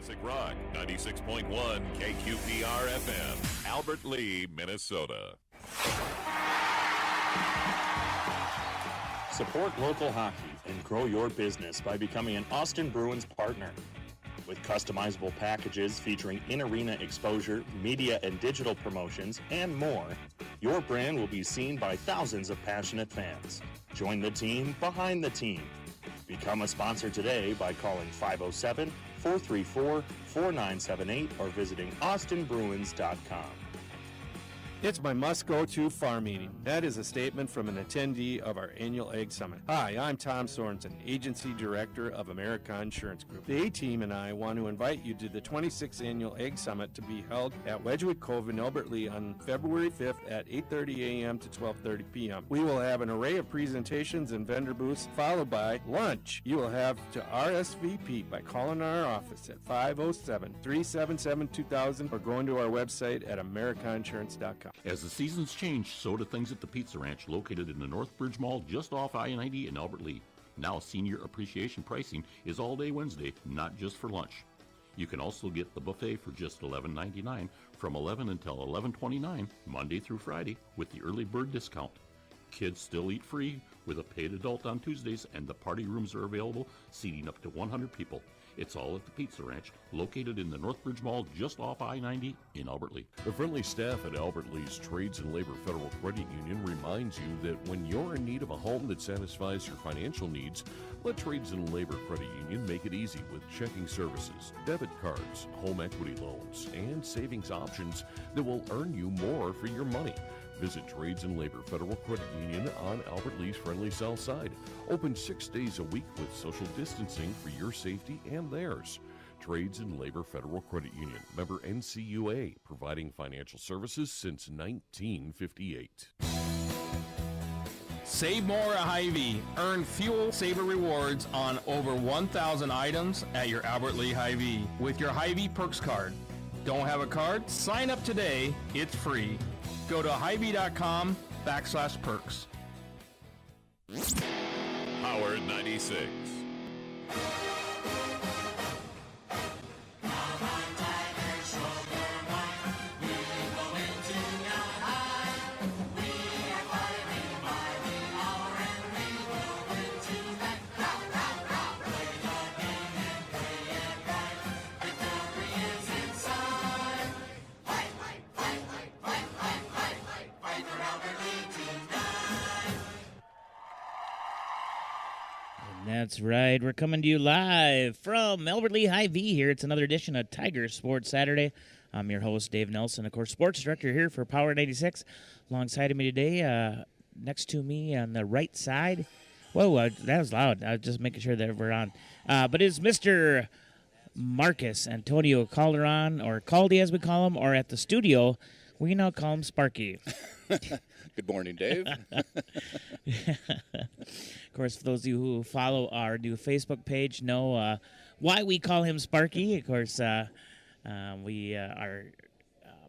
Classic Rock 96.1 KQPR FM, Albert Lee, Minnesota. Support local hockey and grow your business by becoming an Austin Bruins partner. With customizable packages featuring in-arena exposure, media and digital promotions, and more, your brand will be seen by thousands of passionate fans. Join the team behind the team. Become a sponsor today by calling 507-434-4978 or visiting austinbruins.com. It's my must-go-to farm meeting. That is a statement from an attendee of our annual Ag Summit. Hi, I'm Tom Sorensen, Agency Director of America Insurance Group. The A-Team and I want to invite you to the 26th Annual Ag Summit to be held at Wedgwood Cove in Albert Lea on February 5th at 8:30 a.m. to 12:30 p.m. We will have an array of presentations and vendor booths, followed by lunch. You will have to RSVP by calling our office at 507-377-2000 or going to our website at americainsurance.com. As the seasons change, so do things at the Pizza Ranch, located in the Northbridge Mall just off I-90 in Albert Lea. Now, senior appreciation pricing is all day Wednesday, not just for lunch. You can also get the buffet for just $11.99 from 11 until 11:29, Monday through Friday, with the early bird discount. Kids still eat free with a paid adult on Tuesdays, and the party rooms are available, seating up to 100 people. It's all at the Pizza Ranch, located in the Northbridge Mall just off I-90 in Albert Lea. The friendly staff at Albert Lea's Trades and Labor Federal Credit Union reminds you that when you're in need of a home that satisfies your financial needs, let Trades and Labor Credit Union make it easy with checking services, debit cards, home equity loans, and savings options that will earn you more for your money. Visit Trades and Labor Federal Credit Union on Albert Lea's friendly south side. Open 6 days a week with social distancing for your safety and theirs. Trades and Labor Federal Credit Union, member NCUA, providing financial services since 1958. Save more at Hy-Vee. Earn Fuel Saver rewards on over 1,000 items at your Albert Lea Hy-Vee with your Hy-Vee Perks card. Don't have a card? Sign up today. It's free. Go to Hy-Vee.com/perks. Howard 96. That's right. We're coming to you live from Albert Lea Hy-Vee here. It's another edition of Tiger Sports Saturday. I'm your host, Dave Nelson, of course, sports director here for Power 96. Alongside of me today, next to me on the right side. Whoa, that was loud. I was just making sure that we're on. But it's Mr. Marcus Antonio Calderon, or Caldy as we call him, or at the studio, we now call him Sparky. Good morning, Dave. Of course, for those of you who follow our new Facebook page know why we call him Sparky. Of course, we are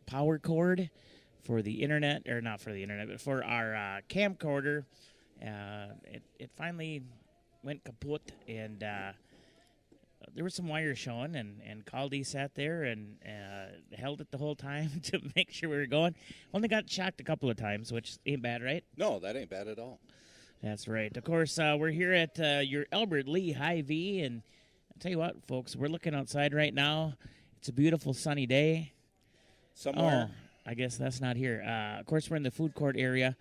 power cord for the internet, or not for the internet, but for our camcorder. It finally went kaput, and there were some wires showing, and Caldy sat there and held it the whole time to make sure we were going. Only got shocked a couple of times, which ain't bad, right? No, that ain't bad at all. That's right. Of course, we're here at your Albert Lea Hy-Vee, and I'll tell you what, folks, we're looking outside right now. It's a beautiful sunny day. Somewhere. Oh, I guess that's not here. Of course, we're in the food court area,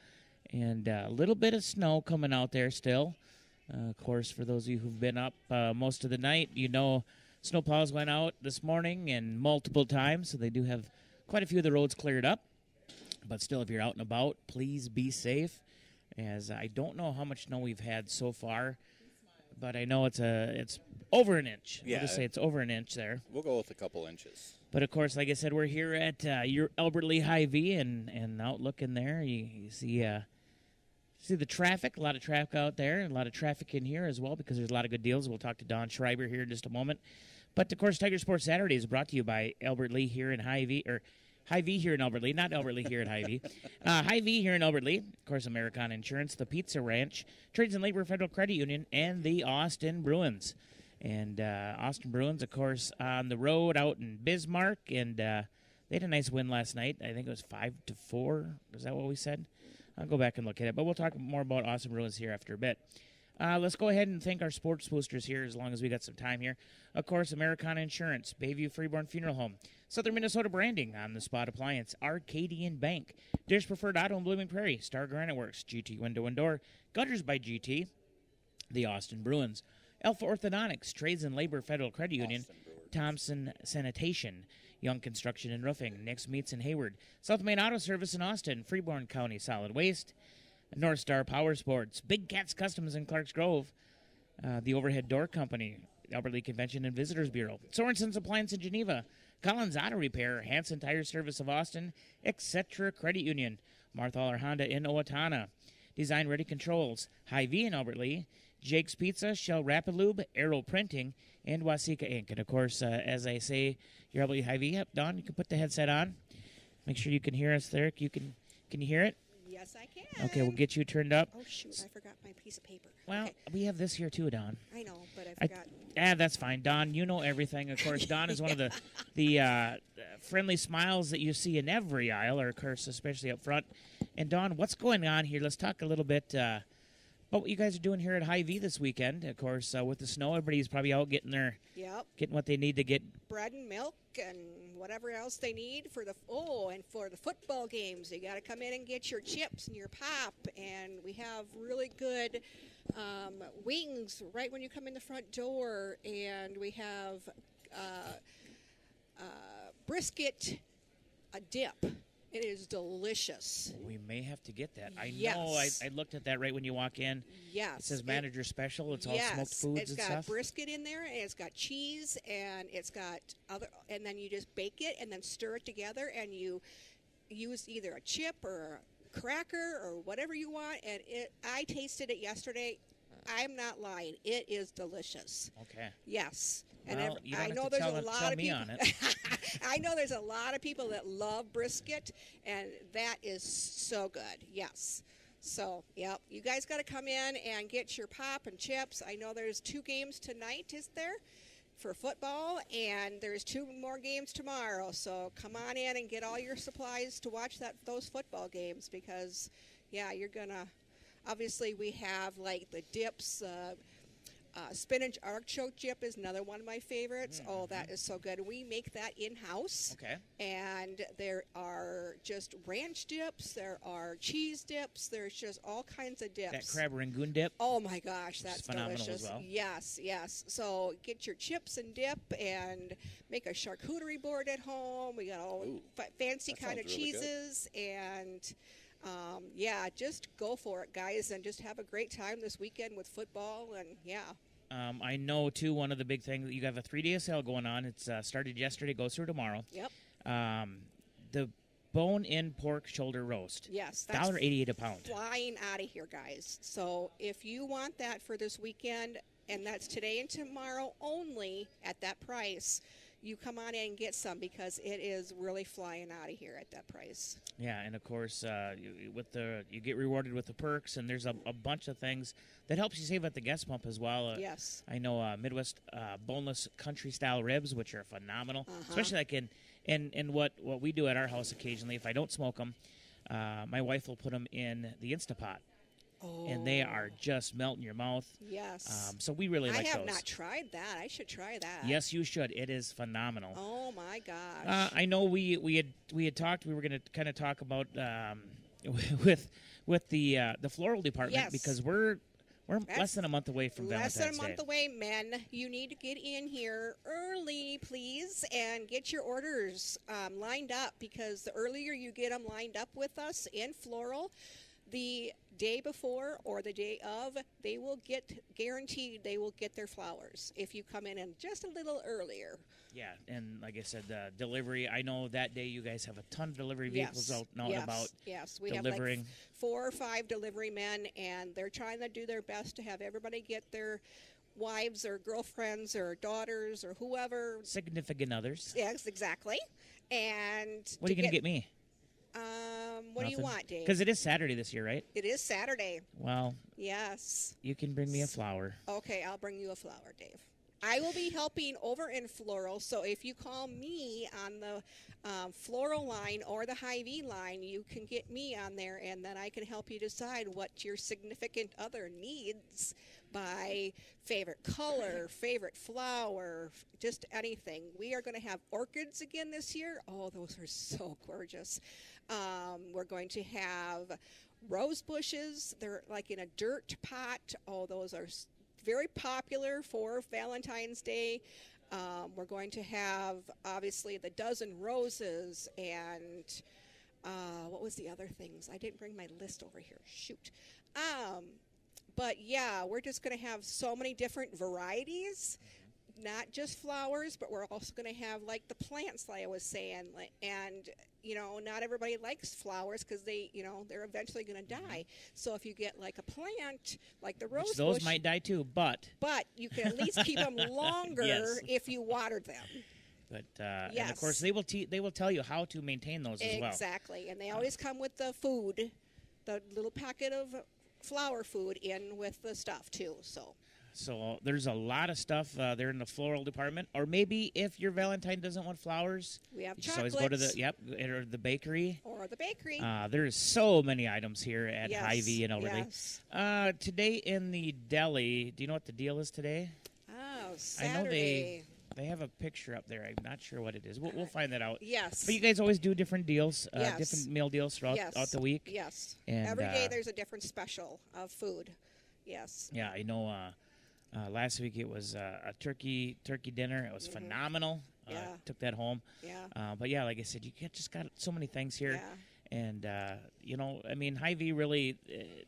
and a little bit of snow coming out there still. Of course, for those of you who've been up most of the night, you know snowplows went out this morning and multiple times, so they do have quite a few of the roads cleared up. But still, if you're out and about, please be safe, as I don't know how much snow we've had so far, but I know it's over an inch. Yeah. We'll just say it's over an inch there. We'll go with a couple inches. But, of course, like I said, we're here at your Albert Lea Hy-Vee, and out looking there, you see the traffic, a lot of traffic out there, and a lot of traffic in here as well, because there's a lot of good deals. We'll talk to Don Schreiber here in just a moment. But, of course, Tiger Sports Saturday is brought to you by Albert Lea here in Hy-Vee, or Hy-Vee here in Albert Lea, not Albert Lea here at Hy-Vee. Hy-Vee here in Albert Lea, of course, American Insurance, the Pizza Ranch, Trades and Labor Federal Credit Union, and the Austin Bruins. And Austin Bruins, of course, on the road out in Bismarck, and they had a nice win last night. I think it was 5-4. Is that what we said? I'll go back and look at it. But we'll talk more about Austin Bruins here after a bit. Let's go ahead and thank our sports boosters here as long as we got some time here. Of course, Americana Insurance, Bayview Freeborn Funeral Home, Southern Minnesota Branding, On the Spot Appliance, Arcadian Bank, Deer's Preferred Auto in Blooming Prairie, Star Granite Works, GT Window and Door, Gutters by GT, the Austin Bruins, Alpha Orthodontics, Trades and Labor Federal Credit Union, Thompson Sanitation, Young Construction and Roofing, Nick's Meats in Hayward, South Main Auto Service in Austin, Freeborn County Solid Waste, North Star Power Sports, Big Cats Customs in Clarks Grove, the Overhead Door Company, Albert Lea Convention and Visitors Bureau, Sorensen's Appliance in Geneva, Collins Auto Repair, Hanson Tire Service of Austin, etc. Credit Union, Marthaler Honda in Owatonna, Design Ready Controls, Hy-Vee in Albert Lea, Jake's Pizza, Shell Rapid Lube, Arrow Printing, and Wasika Inc. And, of course, as I say, your Albert Lea Hy-Vee. Yep, Don, you can put the headset on. Make sure you can hear us there. Can you hear it? Yes, I can. Okay, we'll get you turned up. Oh, shoot, I forgot my piece of paper. Well, okay. we have this here too, Don. I know, but I forgot. That's fine. Don, you know everything. Of course, Don is one of the friendly smiles that you see in every aisle, or, of course, especially up front. And, Don, what's going on here? Let's talk a little bit about what you guys are doing here at Hy-Vee this weekend. Of course, with the snow, everybody's probably out getting what they need to get. Bread and milk and whatever else they need for the football games. You got to come in and get your chips and your pop, and we have really good wings right when you come in the front door, and we have brisket, a dip. It is delicious. We may have to get that. I Yes. know. I looked at that right when you walk in. Yes. It says manager special. It's all yes, smoked foods it's and got stuff. brisket in there, and it's got cheese, and it's got and then you just bake it and then stir it together, and you use either a chip or a cracker or whatever you want. And I tasted it yesterday. I'm not lying. It is delicious. Okay. Yes. And Well, you don't I have know to there's tell a it- lot tell of me people. on it. I know there's a lot of people that love brisket, and that is so good. Yes. So, yep, you guys got to come in and get your pop and chips. I know there's 2 games tonight, is there, for football, and there's 2 more games tomorrow. So come on in and get all your supplies to watch those football games because, yeah, you're going to – obviously we have, like, the dips – spinach artichoke dip is another one of my favorites. Mm-hmm. Oh, that is so good. We make that in-house. Okay. And there are just ranch dips. There are cheese dips. There's just all kinds of dips. That crab rangoon dip. Oh, my gosh, Which that's is phenomenal as delicious. well. Yes, yes. So get your chips and dip and make a charcuterie board at home. We got all fancy that kind of sounds really good. cheeses and... yeah, just go for it, guys, and just have a great time this weekend with football, and yeah. I know, too, one of the big things, you have a 3-day sale going on. It's started yesterday, goes through tomorrow. Yep. The bone-in pork shoulder roast. Yes. That's $1.88 a pound. flying out of here, guys. So if you want that for this weekend, and that's today and tomorrow only at that price, you come on in and get some because it is really flying out of here at that price. Yeah, and of course, you get rewarded with the perks, and there's a bunch of things that helps you save at the guest pump as well. Yes. I know Midwest boneless country style ribs, which are phenomenal, especially like in what we do at our house occasionally. If I don't smoke them, my wife will put them in the Instapot. Oh. And they are just melt in your mouth. Yes. So we really like I have those. not tried that. I should try that. Yes, you should. It is phenomenal. Oh my gosh. I know we had talked. We were going to kind of talk about with the floral department Yes. because we're less than a month away from Less Valentine's than a month Day. away, men. You need to get in here early, please, and get your orders lined up because the earlier you get them lined up with us in floral, the day before or the day of, they will get guaranteed they will get their flowers if you come in just a little earlier. Yeah, and like I said, delivery. I know that day you guys have a ton of delivery vehicles out and yes, about yes. We delivering. have like 4 or 5 delivery men, and they're trying to do their best to have everybody get their wives or girlfriends or daughters or whoever. Significant others. Yes, exactly. And What are you going to get me? What do you want, Dave? Because it is Saturday this year, right? It is Saturday. Well, Yes. you can bring me a flower. Okay, I'll bring you a flower, Dave. I will be helping over in floral. So if you call me on the floral line or the Hy-Vee line, you can get me on there, and then I can help you decide what your significant other needs by favorite color, favorite flower, just anything. We are going to have orchids again this year. Oh, those are so gorgeous. We're going to have rose bushes. They're like in a dirt pot. Oh, those are very popular for Valentine's Day. We're going to have, obviously, the dozen roses and what was the other things? I didn't bring my list over here. Shoot. But, yeah, we're just going to have so many different varieties, not just flowers, but we're also going to have, like, the plants, like I was saying. And, you know, not everybody likes flowers because they, you know, they're eventually going to die. So if you get, like, a plant, like the rose Those bush, might die too, but you can at least keep them longer Yes. if you watered them. and of Yes. course they will tell you how to maintain those as well. Exactly. And they always come with the food, the little packet of flower food in with the stuff, too. So there's a lot of stuff there in the floral department. Or maybe if your Valentine doesn't want flowers, We have you just always go to chocolates. or the bakery. Or the bakery. There's so many items here at Yes, Hy-Vee and Elderly. yes. Today in the deli, do you know what the deal is today? Oh, I know Saturday. they have a picture up there. I'm not sure what it is. We'll find that out. Yes. But you guys always do different deals, Yes. different meal deals throughout the week. Yes. And, Every day there's a different special of food. Yes. Yeah, I know. Last week it was a turkey dinner. It was phenomenal. Yeah. Took that home. Yeah. But yeah, like I said, you just got so many things here. Yeah. And you know, I mean, Hy-Vee really,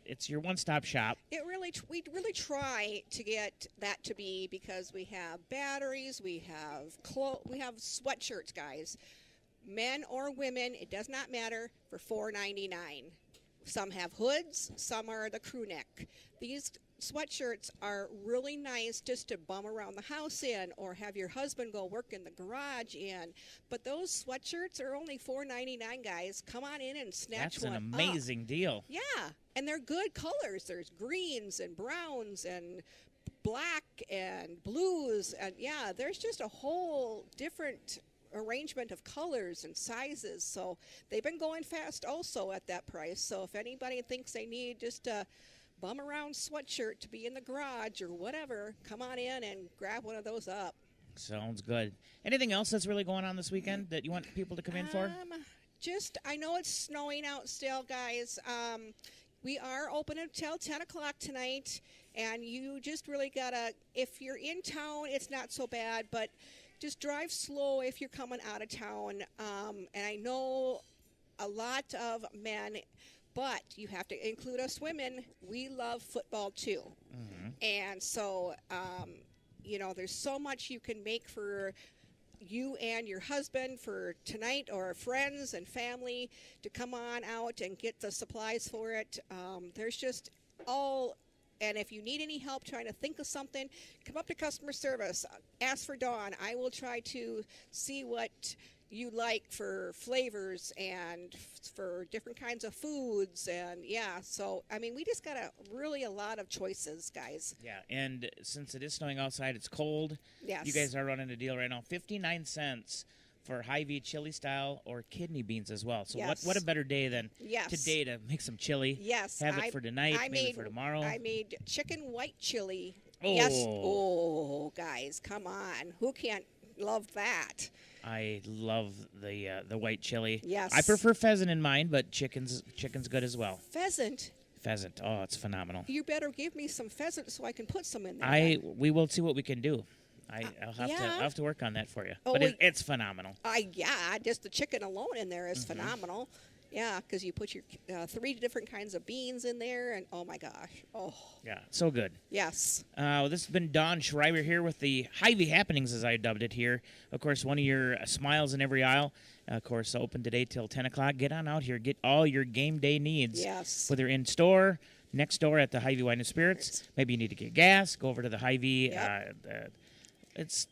it's your one-stop shop. We really try to get that to be, because we have batteries, we have sweatshirts, guys, men or women. It does not matter, for $4.99. Some have hoods, some are the crew neck. These sweatshirts are really nice just to bum around the house in, or have your husband go work in the garage in. But those sweatshirts are only $4.99, guys. Come on in and snatch That's one an up. amazing deal. Yeah, and they're good colors. There's greens and browns and black and blues, and yeah, there's just a whole different arrangement of colors and sizes. So they've been going fast also at that price. So if anybody thinks they need just a bum around sweatshirt to be in the garage or whatever, come on in and grab one of those up. Sounds good. Anything else that's really going on this weekend that you want people to come in for? I know it's snowing out still, guys. We are open until 10 o'clock tonight, and you just really gotta, if you're in town, it's not so bad, but just drive slow if you're coming out of town. And I know a lot of men, but you have to include us women. We love football too. And so, you know, there's so much you can make for you and your husband for tonight, or friends and family to come on out and get the supplies for it. There's just and if you need any help trying to think of something, come up to customer service. Ask for Dawn. I will try to see what you like for flavors and for different kinds of foods. And yeah, so I mean, we just got a lot of choices, guys. Yeah, and since it is snowing outside, it's cold. Yes. You guys are running a deal right now, 59 cents for Hy-Vee chili style or kidney beans as well. So Yes. what a better day than Yes. today to make some chili. Yes. Have it for tonight, maybe for tomorrow. I made chicken white chili. Oh. Yes. Oh, guys, come on. Who can't love that? I love the white chili. Yes. I prefer pheasant in mine, but chicken's good as well. Pheasant. Pheasant. Oh, it's phenomenal. You better give me some pheasant so I can put some in there. We will see what we can do. I'll have to work on that for you. Oh, but well, it's phenomenal. Just the chicken alone in there is phenomenal. Yeah, because you put your 3 different kinds of beans in there, and oh my gosh. Oh. Yeah, so good. Yes. This has been Don Schreiber here with the Hy-Vee Happenings, as I dubbed it here. Of course, one of your smiles in every aisle. Of course, open today till 10 o'clock. Get on out here. Get all your game day needs. Yes. Whether in store, next door at the Hy-Vee Wine and Spirits. Maybe you need to get gas. Go over to the Hy-Vee. Yep. It's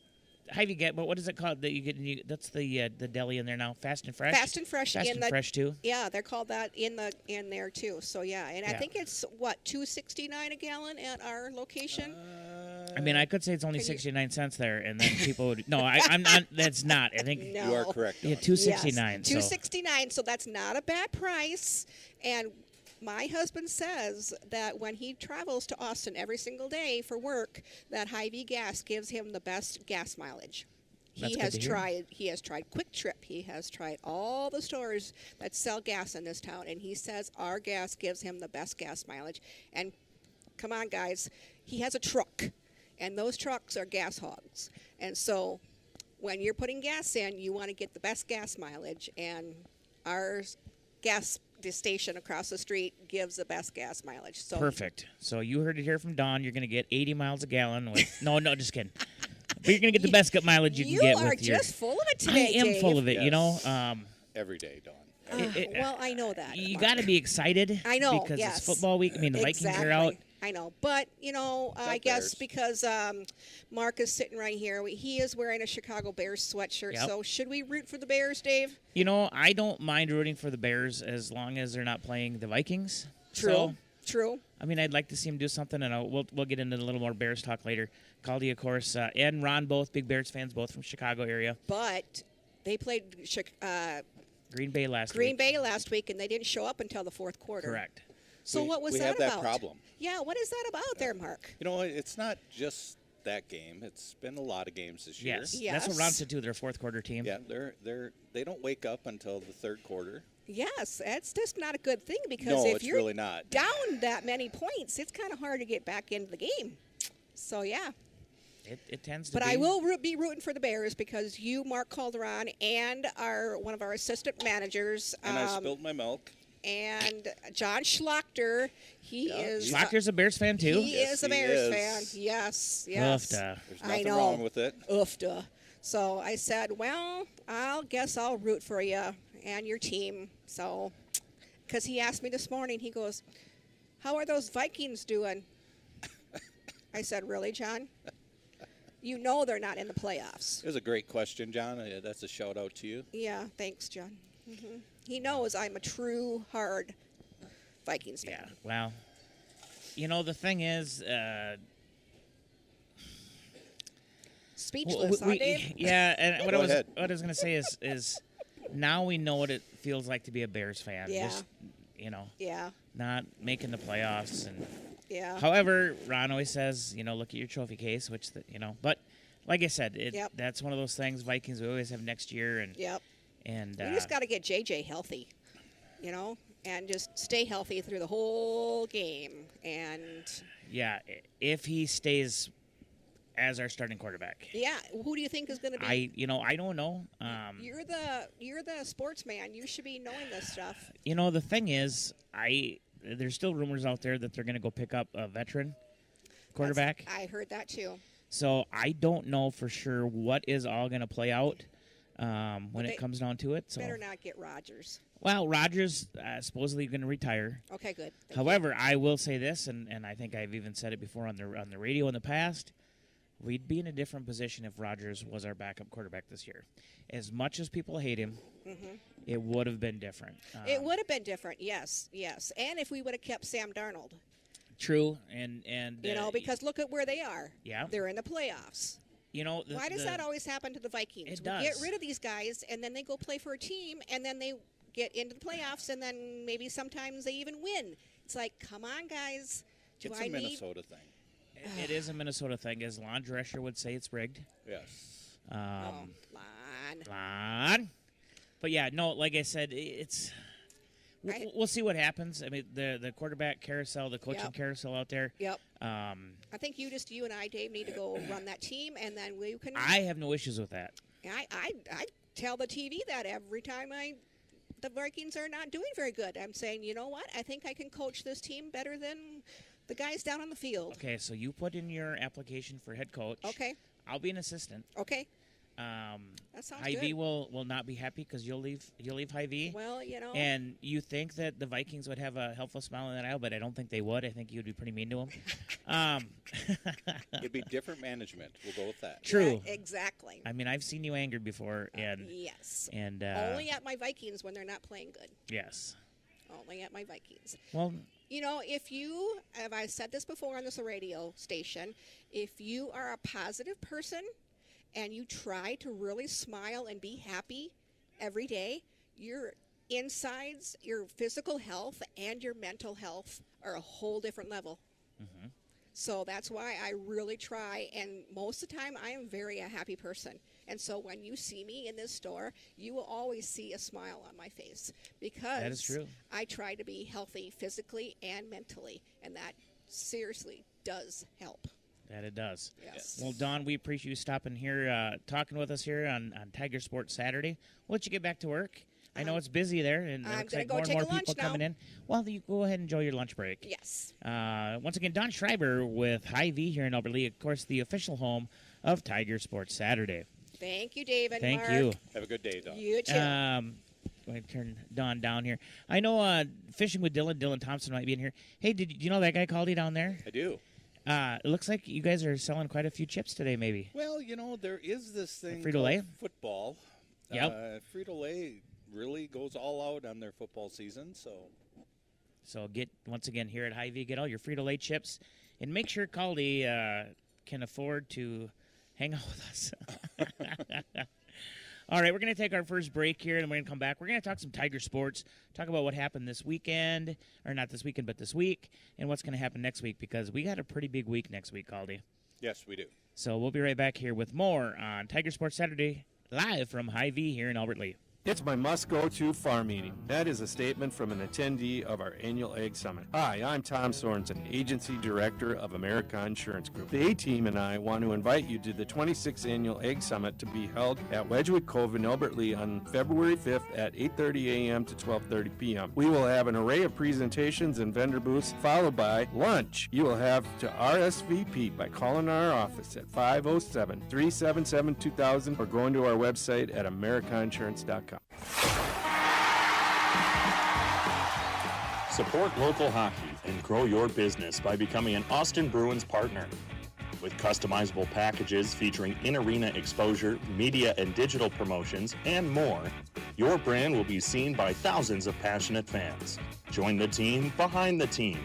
Hy-Vee get, but what is it called that you get? That's the deli in there now. Fast and Fresh. Fast and Fresh. Fast and Fresh too. Yeah, they're called that in there too. So yeah, and I think it's what $2.69 a gallon at our location. I mean, I could say it's only 69 cents there, and then people would. No, I'm not. That's not. I think No. You are correct. yeah, Dawn. $2.69. Yes, $2.69. So that's not a bad price. And my husband says that when he travels to Austin every single day for work, that Hy-Vee gas gives him the best gas mileage. That's He good has to hear. tried. He has tried Quick Trip. He has tried all the stores that sell gas in this town, and he says our gas gives him the best gas mileage. And come on, guys, he has a truck, and those trucks are gas hogs. And so, when you're putting gas in, you want to get the best gas mileage, and our gas station across the street gives the best gas mileage. So Perfect. So you heard it here from Don. You're going to get 80 miles a gallon. With no, just kidding. But you're going to get the best mileage you can get are with your. just full of it today, I am Dave. full of it. You Yes. know. Every day, Dawn. Well, I know that. You Mark. got to be excited. I know, because yes. it's football week. I mean, the Vikings Exactly. are out. I know, but you know, I guess Bears. because Mark is sitting right here, he is wearing a Chicago Bears sweatshirt. Yep. So should we root for the Bears, Dave? You know, I don't mind rooting for the Bears as long as they're not playing the Vikings. True. So, True. I mean, I'd like to see him do something, and we'll get into a little more Bears talk later. Caldy, of course, and Ron, both big Bears fans, both from Chicago area. But they played Green Bay last Green week. Bay last week, and they didn't show up until the fourth quarter. Correct. So what was we that have about? that problem. Yeah, what is that about there, Mark? You know, it's not just that game. It's been a lot of games this year. Yes. That's what Ron said too. Their fourth quarter team. Yeah, they don't wake up until the third quarter. Yes, that's just not a good thing because No, if it's you're really not. down that many points, it's kind of hard to get back into the game. So yeah. It tends to But be. I will be rooting for the Bears because you, Mark Calderon, and one of our assistant managers, And I spilled my milk. and John Schlachter, he Yeah, is Schlachter's a Bears fan too. he Yes, is a he Bears is. fan. Yes, yes. Oofda. There's I nothing know. wrong with it. Oofda. So I said, well, I'll root for you and your team. So, because he asked me this morning, he goes, how are those Vikings doing? I said, really, John? You know they're not in the playoffs. It was a great question, John. That's a shout out to you. Yeah, thanks, John. He knows I'm a true, hard Vikings fan. Yeah. Well, you know the thing is, Speechless, huh, Dave? yeah. And Go ahead. what I was gonna say is now we know what it feels like to be a Bears fan. Yeah. Just, you know, Yeah, not making the playoffs and. yeah. However, Ron always says, look at your trophy case, but like I said, Yep. that's one of those things. Vikings we always have next year, and Yep. and We just got to get JJ healthy, and just stay healthy through the whole game. And yeah, if he stays as our starting quarterback, yeah, who do you think is going to be? I don't know. You're the sportsman. You should be knowing this stuff. The thing is, there's still rumors out there that they're going to go pick up a veteran quarterback. I heard that too. So I don't know for sure what is all going to play out when they it comes down to it. So, Better not get Rodgers. well, Rodgers supposedly going to retire. Okay, good. Thank However, I will say this, and I think I've even said it before on the radio in the past. We'd be in a different position if Rodgers was our backup quarterback this year. As much as people hate him, it would have been different. It would have been different. Yes, yes. And if we would have kept Sam Darnold, True, and because look at where they are. Yeah. They're in the playoffs. Why does that always happen to the Vikings? It We get does. rid of these guys, and then they go play for a team, and then they get into the playoffs, and then maybe sometimes they even win. It's like, come on, guys. Do It's I a need? Minnesota thing. It is a Minnesota thing, as Lon Drescher would say it's rigged. Yes. Come on. Lon. But yeah, no, like I said, it's. Right. We'll see what happens. I mean, the quarterback carousel, the coaching Yep. carousel out there. Yep. I I think you and I, Dave, need to go run that team, and then we can. have no issues with that. I tell the TV that every time the Vikings are not doing very good. I'm saying, you know what? I think I can coach this team better than the guys down on the field. Okay, so you put in your application for head coach. Okay. I'll be an assistant. Okay. That sounds Hy-Vee good. will not be happy because you'll leave Hy-Vee. Well, And you think that the Vikings would have a helpful smile in that aisle, but I don't think they would. I think you would be pretty mean to them. It'd be different management. We'll go with that. True. Yeah, exactly. I mean, I've seen you angered before, and Yes. and Only at my Vikings when they're not playing good. yes. Only at my Vikings. Well, You know, if I said this before on this radio station, if you are a positive person and you try to really smile and be happy every day, your insides, your physical health, and your mental health are a whole different level. Mm-hmm. So that's why I really try, and most of the time I am very a happy person. And so when you see me in this store, you will always see a smile on my face because that is true. I try to be healthy physically and mentally, and that seriously does help. That it does. Yes. Well, Dawn, we appreciate you stopping here, talking with us here on Tiger Sports Saturday. We'll let you get back to work. I know it's busy there, and it I'm looks gonna like go more and take more a lunch people coming now. in. Well, you go ahead and enjoy your lunch break. Yes. Once again, Don Schreiber with Hy-Vee here in Albert Lea, of course, the official home of Tiger Sports Saturday. Thank you, David. Thank Mark. you. Have a good day, Don. You too. I'm going to turn Don down here. I know Fishing with Dylan Thompson might be in here. Hey, did you know that guy called you down there? I do. It looks like you guys are selling quite a few chips today, maybe. Well, you know, there is this thing Frito-Lay? called football. Yep. Frito-Lay really goes all out on their football season, so... So get, once again, here at Hy-Vee, get all your Frito-Lay chips, and make sure Caldy can afford to hang out with us. All right, we're going to take our first break here, and we're going to come back. We're going to talk some Tiger sports, talk about what happened this weekend, or not this weekend, but this week, and what's going to happen next week, because we got a pretty big week next week, Caldy. Yes, we do. So we'll be right back here with more on Tiger Sports Saturday, live from Hy-Vee here in Albert Lea. It's my must-go-to farm meeting. That is a statement from an attendee of our annual Ag Summit. Hi, I'm Tom Sorensen, Agency Director of America Insurance Group. The A-Team and I want to invite you to the 26th Annual Ag Summit to be held at Wedgwood Cove in Albert Lea on February 5th at 8:30 a.m. to 12:30 p.m. We will have an array of presentations and vendor booths, followed by lunch. You will have to RSVP by calling our office at 507-377-2000 or going to our website at americainsurance.com. Support local hockey and grow your business by becoming an Austin Bruins partner. With customizable packages featuring in-arena exposure, media and digital promotions, and more, your brand will be seen by thousands of passionate fans. Join the team behind the team.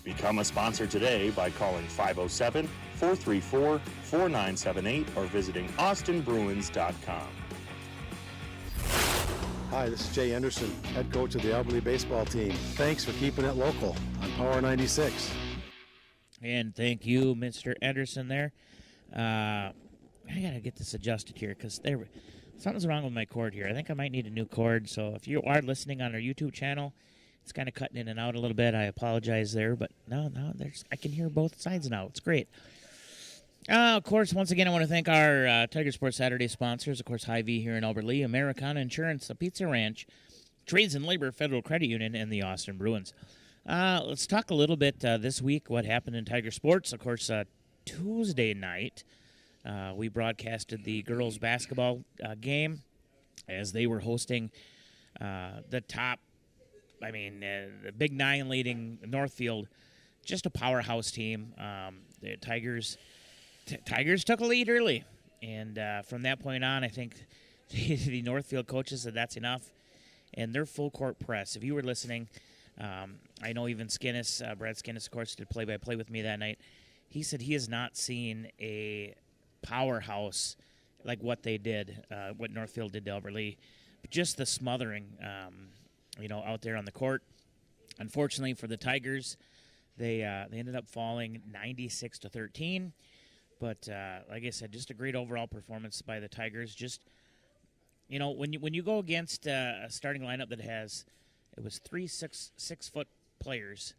Become a sponsor today by calling 507-434-4978 or visiting austinbruins.com. Hi, this is Jay Anderson, head coach of the Albert Lea baseball team. Thanks for keeping it local on Power 96. And thank you, Mr. Anderson there. I got to get this adjusted here because something's wrong with my cord here. I think I might need a new cord. So if you are listening on our YouTube channel, it's kind of cutting in and out a little bit. I apologize there. But no, I can hear both sides now. It's great. Of course, once again, I want to thank our Tiger Sports Saturday sponsors. Of course, Hy-Vee here in Albert Lea, Americana Insurance, the Pizza Ranch, Trades and Labor Federal Credit Union, and the Austin Bruins. Let's talk a little bit this week what happened in Tiger Sports. Of course, Tuesday night, we broadcasted the girls' basketball game as they were hosting the Big Nine leading Northfield, just a powerhouse team. The Tigers took a lead early, and from that point on, I think the Northfield coaches said that's enough, and their full court press. If you were listening, I know even Skinnis, Brad Skinnis, of course, did play-by-play with me that night. He said he has not seen a powerhouse like what they did, what Northfield did to Albert Lea. But just the smothering, out there on the court. Unfortunately for the Tigers, they ended up falling 96-13. But like I said, just a great overall performance by the Tigers. Just when you go against a starting lineup that it was 3 6-foot players.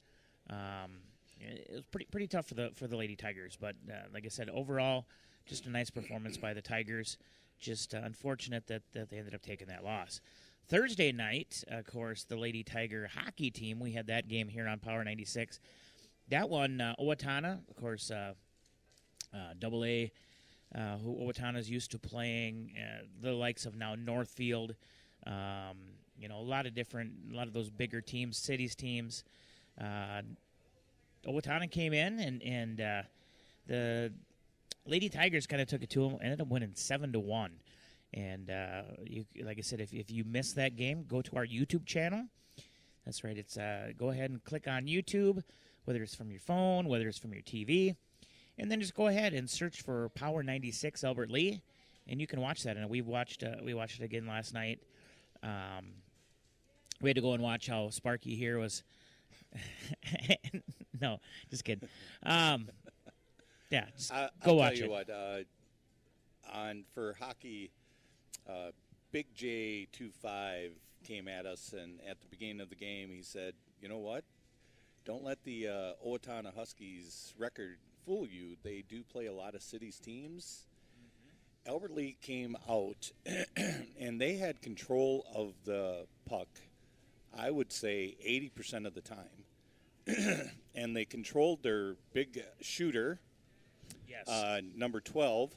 It was pretty tough for the Lady Tigers. But like I said, overall, just a nice performance by the Tigers. Just unfortunate that they ended up taking that loss. Thursday night, of course, the Lady Tiger hockey team. We had that game here on Power 96. That one, Owatonna, of course. Double A, who Owatonna's used to playing, the likes of now Northfield, a lot of those bigger teams, cities teams. Owatonna came in, and the Lady Tigers kind of took it to them, ended up winning 7-1. And like I said, if you missed that game, go to our YouTube channel. That's right. It's go ahead and click on YouTube, whether it's from your phone, whether it's from your TV, and then just go ahead and search for Power 96 Albert Lee, and you can watch that. And we watched it again last night. We had to go and watch how Sparky here was. No, just kidding. Yeah, just go watch it. I'll tell you what, for hockey, Big J 25 came at us, and at the beginning of the game, he said, "You know what? Don't let the Owatonna Huskies record fool you. They do play a lot of cities teams." Albert Lee came out, and they had control of the puck, I would say 80% of the time. And they controlled their big shooter, number 12.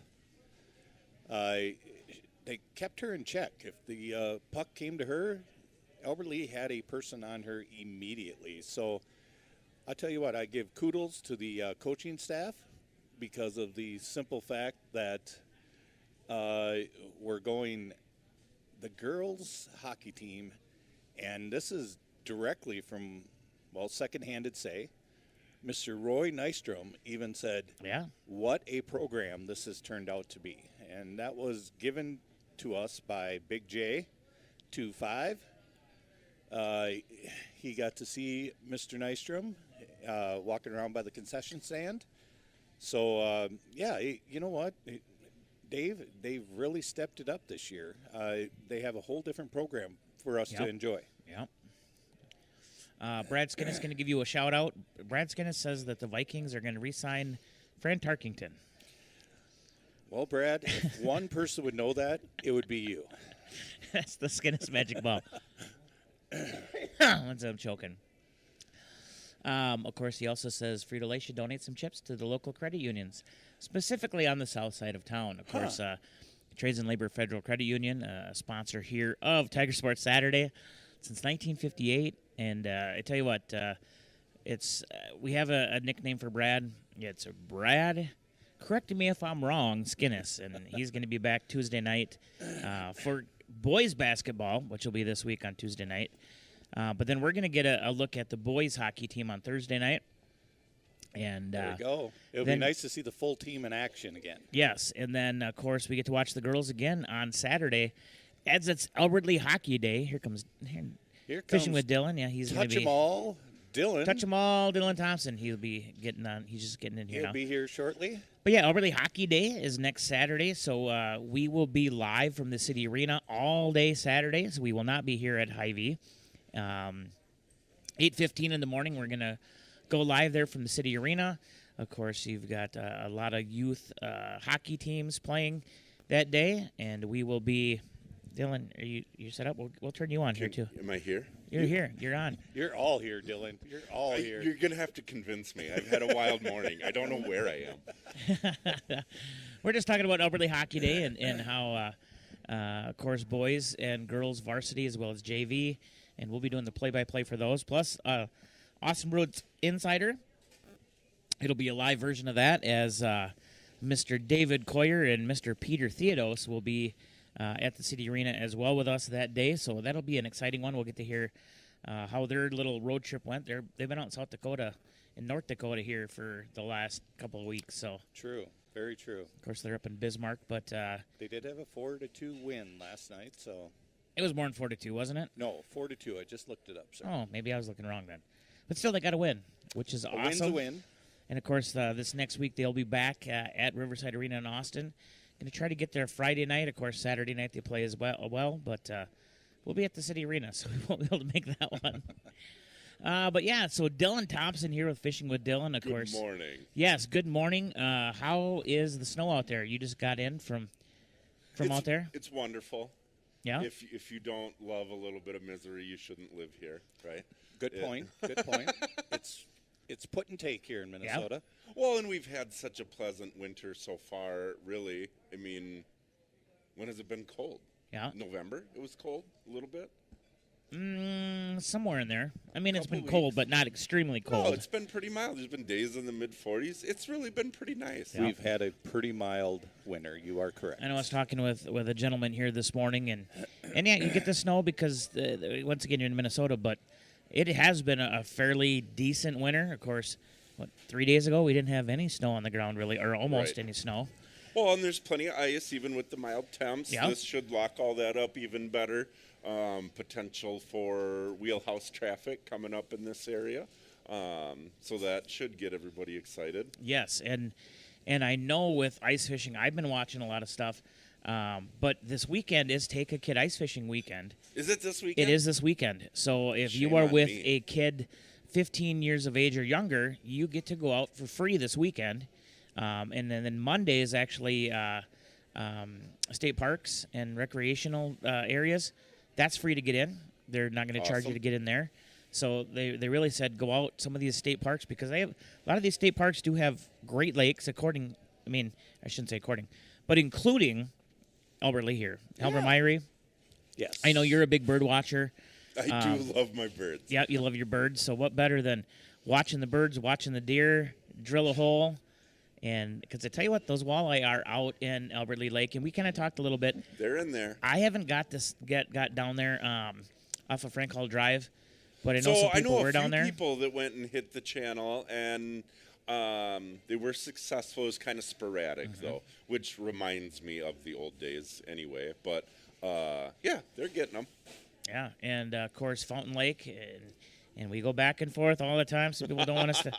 They kept her in check. If the puck came to her, Albert Lee had a person on her immediately. So I'll tell you what, I give kudos to the coaching staff because of the simple fact that we're going the girls hockey team, and this is directly from, second-handed say, Mr. Roy Nystrom even said, what a program this has turned out to be. And that was given to us by Big J 25. He got to see Mr. Nystrom walking around by the concession stand. So, you know what, Dave, they've really stepped it up this year. They have a whole different program for us to enjoy. Brad Skinnis is going to give you a shout-out. Brad Skinnis says that the Vikings are going to re-sign Fran Tarkington. Well, Brad, if one person would know that, it would be you. That's the Skinnis magic ball. Once I'm choking. Of course, he also says Frito-Lay should donate some chips to the local credit unions, specifically on the south side of town. Of course, Trades and Labor Federal Credit Union, a sponsor here of Tiger Sports Saturday since 1958. And I tell you what, we have a nickname for Brad. It's Brad, correct me if I'm wrong, Skinnis. And he's going to be back Tuesday night for boys basketball, which will be this week on Tuesday night. But then we're going to get a look at the boys hockey team on Thursday night. And there you go. It'll be nice to see the full team in action again. Yes, and then, of course, we get to watch the girls again on Saturday. As it's Albert Lee Hockey Day, here comes Fishing with Dylan. Yeah, he's going to be. Touch 'em all, Dylan. Touch 'em all, Dylan Thompson. He'll be getting on. He's just getting in here now. He'll be here shortly. But yeah, Albert Lee Hockey Day is next Saturday, so we will be live from the City Arena all day Saturday. So we will not be here at Hy-Vee. 8:15 in the morning, we're going to go live there from the City Arena. Of course, you've got a lot of youth hockey teams playing that day, and we will be. Dylan, are you set up? We'll turn you on here too. Am I here? You're here. You're on. You're all here, Dylan. You're all here. You're going to have to convince me. I've had a wild morning. I don't know where I am. We're just talking about Albert Lee Hockey Day and how, of course, boys and girls varsity as well as JV, and we'll be doing the play-by-play for those. Plus, Austin Bruins Insider. It'll be a live version of that as Mr. David Coyer and Mr. Peter Theodos will be at the City Arena as well with us that day. So that'll be an exciting one. We'll get to hear how their little road trip went. They've been out in South Dakota and North Dakota here for the last couple of weeks. So true. Very true. Of course, they're up in Bismarck, but they did have a 4-2 win last night. So it was more than 4-2, wasn't it? No, 4-2. I just looked it up, sir. Oh, maybe I was looking wrong then. But still, they got a win, which is awesome. Win's a win. And, of course, this next week they'll be back at Riverside Arena in Austin. Going to try to get there Friday night. Of course, Saturday night they play as well. But we'll be at the City Arena, so we won't be able to make that one. But, yeah, so Dylan Thompson here with Fishing with Dylan, of course. Good morning. Yes, good morning. How is the snow out there? You just got in from out there? It's wonderful. Yeah. If you don't love a little bit of misery, you shouldn't live here, right? Good point. Good point. It's put and take here in Minnesota. Yep. Well, and we've had such a pleasant winter so far, really. I mean, when has it been cold? Yeah. November, it was cold a little bit? Somewhere in there. I mean, it's been cold, but not extremely cold. No, it's been pretty mild. There's been days in the mid-40s. It's really been pretty nice. Yep. We've had a pretty mild winter. You are correct. I know I was talking with a gentleman here this morning, and yeah, you get the snow because, once again, you're in Minnesota, but it has been a fairly decent winter. Of course, 3 days ago we didn't have any snow on the ground really, or almost Right. any snow. Well, and there's plenty of ice, even with the mild temps. Yeah. This should lock all that up even better. Potential for wheelhouse traffic coming up in this area. So that should get everybody excited. Yes, and I know with ice fishing, I've been watching a lot of stuff. But this weekend is Take a Kid Ice Fishing Weekend. Is it this weekend? It is this weekend. So if you Shame are on with me. a kid 15 years of age or younger, you get to go out for free this weekend. And then Monday is actually state parks and recreational areas. That's free to get in. They're not going to charge you Awesome. to get in there. So they really said go out some of these state parks because they have a lot of these state parks do have great lakes. I shouldn't say but including Albert Lee here, Albert Myrie. Yes. I know you're a big bird watcher. I do love my birds. Yeah, you love your birds. So what better than watching the birds, watching the deer, drill a hole, and because I tell you what, those walleye are out in Albert Lee Lake, and we kind of talked a little bit. They're in there. I haven't got down there off of Frank Hall Drive, but I know So some I people know were a few down there. people that went and hit the channel, and they were successful. It was kind of sporadic, Mm-hmm. though, which reminds me of the old days anyway. But, yeah, they're getting them. Yeah, and of course Fountain Lake, and we go back and forth all the time. So people don't want us to.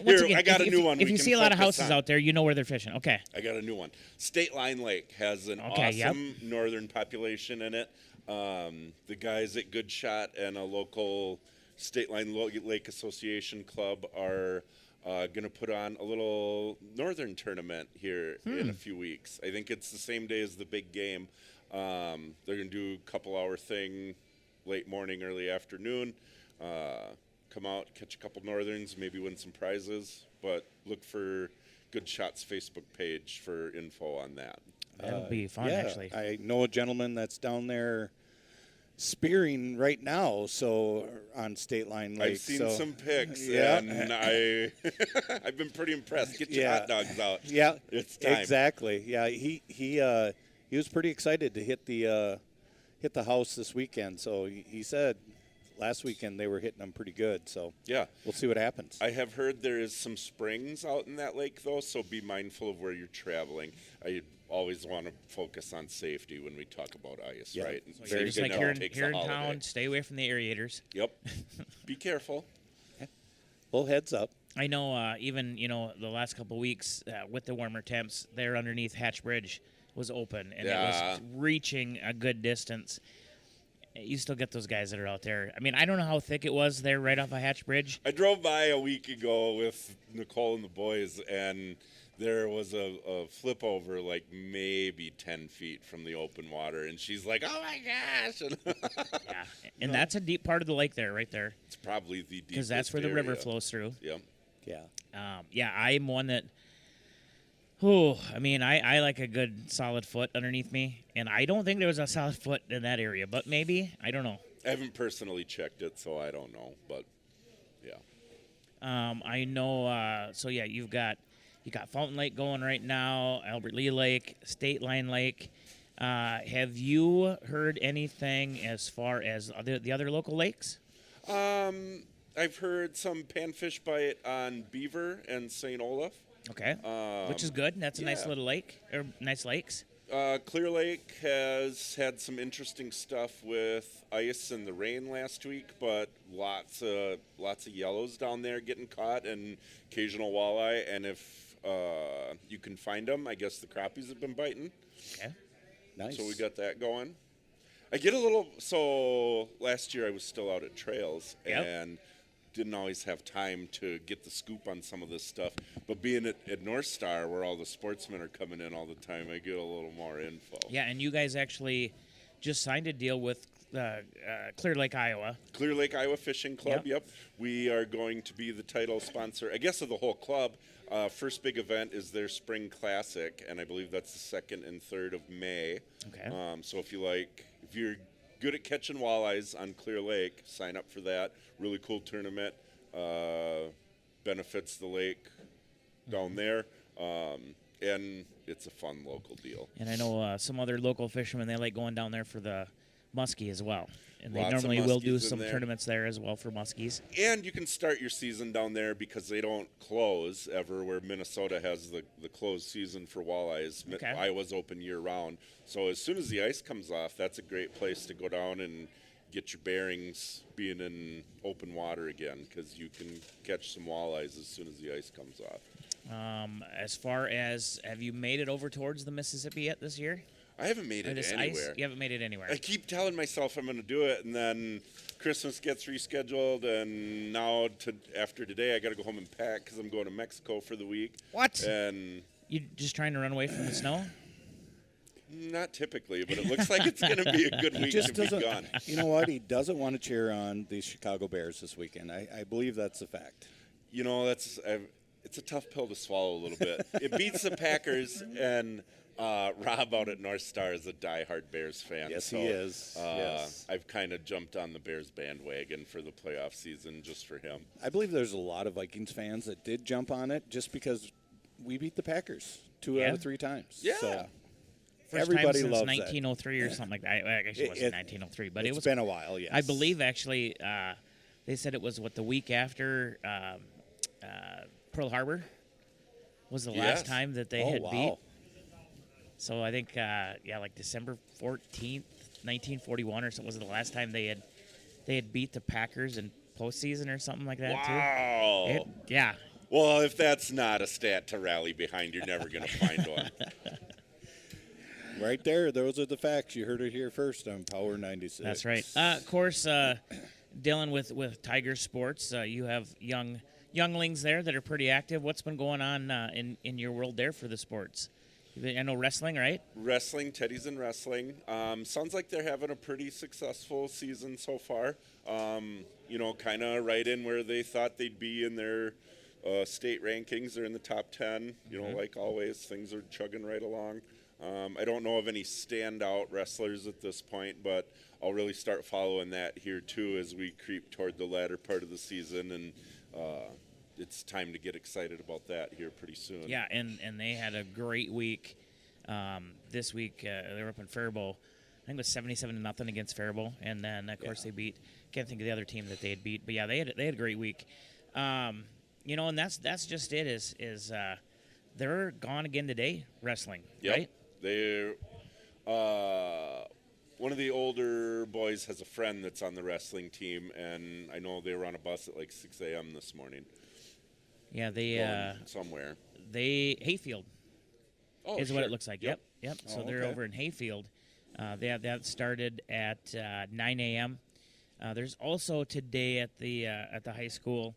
Once Here, again, I got if, a new if, one If we you can see a lot of focus houses on. out there, you know where they're fishing. Okay. I got a new one. State Line Lake has an Okay, yep. awesome northern population in it. The guys at Good Shot and a local State Line Lake Association club are going to put on a little northern tournament here in a few weeks. I think it's the same day as the big game. They're going to do a couple-hour thing, late morning, early afternoon. Come out, catch a couple northerns, maybe win some prizes. But look for Good Shots Facebook page for info on that. That'll be fun, yeah, actually. I know a gentleman that's down there spearing right now, so on State Line Lake. I've seen so, some pics, yeah. and I've been pretty impressed. Get your Yeah. hot dogs out. Yeah, It's time. exactly. Yeah, he was pretty excited to hit the house this weekend. So he said last weekend they were hitting them pretty good. So Yeah. we'll see what happens. I have heard there is some springs out in that lake, though, so be mindful of where you're traveling. I always want to focus on safety when we talk about ice, Yeah. right? So Safety just like never here in takes a holiday. town, stay away from the aerators. Yep. Be careful. Well, heads up. I know even, the last couple of weeks with the warmer temps, there underneath Hatch Bridge was open, and it Yeah. was reaching a good distance. You still get those guys that are out there. I mean, I don't know how thick it was there right off of Hatch Bridge. I drove by a week ago with Nicole and the boys, and there was a flip over like maybe 10 feet from the open water, and she's like, "Oh my gosh!" And Yeah, and that's a deep part of the lake there, right there, it's probably the deepest because that's where the river area. flows through. Yep. Yeah. Yeah, I'm one that. I like a good solid foot underneath me, and I don't think there was a solid foot in that area, but maybe, I don't know. I haven't personally checked it, so I don't know, but yeah. I know. You got Fountain Lake going right now, Albert Lee Lake, State Line Lake. Have you heard anything as far as the other local lakes? I've heard some panfish bite on Beaver and St. Olaf. Okay, which is good. That's a nice yeah. little lake, or nice lakes. Clear Lake has had some interesting stuff with ice and the rain last week, but lots of yellows down there getting caught and occasional walleye. And if you can find them, I guess the crappies have been biting. Okay, Nice. So we got that going. I get a little. So last year I was still out at trails Yep. and didn't always have time to get the scoop on some of this stuff. But being at North Star, where all the sportsmen are coming in all the time, I get a little more info. yeah, and you guys actually just signed a deal with Clear Lake, Iowa. Clear Lake Iowa Fishing Club, Yep. yep. We are going to be the title sponsor, I guess, of the whole club. First big event is their Spring Classic, and I believe that's the 2nd and 3rd of May. Okay. So if you're good at catching walleyes on Clear Lake, sign up for that. Really cool tournament. Benefits the lake down there. And it's a fun local deal. And I know some other local fishermen, they like going down there for the muskie as well. And they Lots of normally will do muskies in some there. tournaments there as well for muskies. And you can start your season down there because they don't close ever, where Minnesota has the closed season for walleyes. Okay. Iowa's open year-round. So as soon as the ice comes off, that's a great place to go down and get your bearings being in open water again, because you can catch some walleyes as soon as the ice comes off. As far as, have you made it over towards the Mississippi yet this year? I haven't made Or it this anywhere. ice? You haven't made it anywhere. I keep telling myself I'm going to do it, and then Christmas gets rescheduled, and now after today I got to go home and pack because I'm going to Mexico for the week. What? And You just trying to run away from the snow? not typically, but it looks like it's going to be a good week to be gone. You know what? He doesn't want to cheer on the Chicago Bears this weekend. I believe that's a fact. You know, it's a tough pill to swallow a little bit. It beats the Packers, and Rob out at North Star is a diehard Bears fan. Yes, so, he is. Yes. I've kind of jumped on the Bears bandwagon for the playoff season just for him. I believe there's a lot of Vikings fans that did jump on it just because we beat the Packers 2 out of 3 times. Yeah. So First everybody time since loves 1903 or something like that. I actually it wasn't 1903, but it was been a while, yes. I believe actually they said it was the week after Pearl Harbor was the last time that they had beat. So I think like December 14th, 1941 or something was the last time they had beat the Packers in postseason or something like that Wow. too. Yeah. Well, if that's not a stat to rally behind, you're never going to find one. Right there, those are the facts. You heard it here first on Power 96. That's right. Of course, Dylan, with Tiger Sports, you have younglings there that are pretty active. What's been going on in your world there for the sports? I know wrestling, right? Wrestling, Teddy's in wrestling. Sounds like they're having a pretty successful season so far. Kind of right in where they thought they'd be in their state rankings. They're in the top 10. Like always, things are chugging right along. I don't know of any standout wrestlers at this point, but I'll really start following that here too as we creep toward the latter part of the season, and it's time to get excited about that here pretty soon. Yeah, and they had a great week this week. They were up in Faribault. I think it was 77-0 against Faribault, and then of course they beat. Can't think of the other team that they had beat, but yeah, they had a great week. And that's just it. Is they're gone again today wrestling, right? They're one of the older boys has a friend that's on the wrestling team, and I know they were on a bus at like 6 a.m. this morning. Yeah, going somewhere. Hayfield is what it looks like. Yep. So they're okay. over in Hayfield. That started at 9 a.m. There's also today at the high school.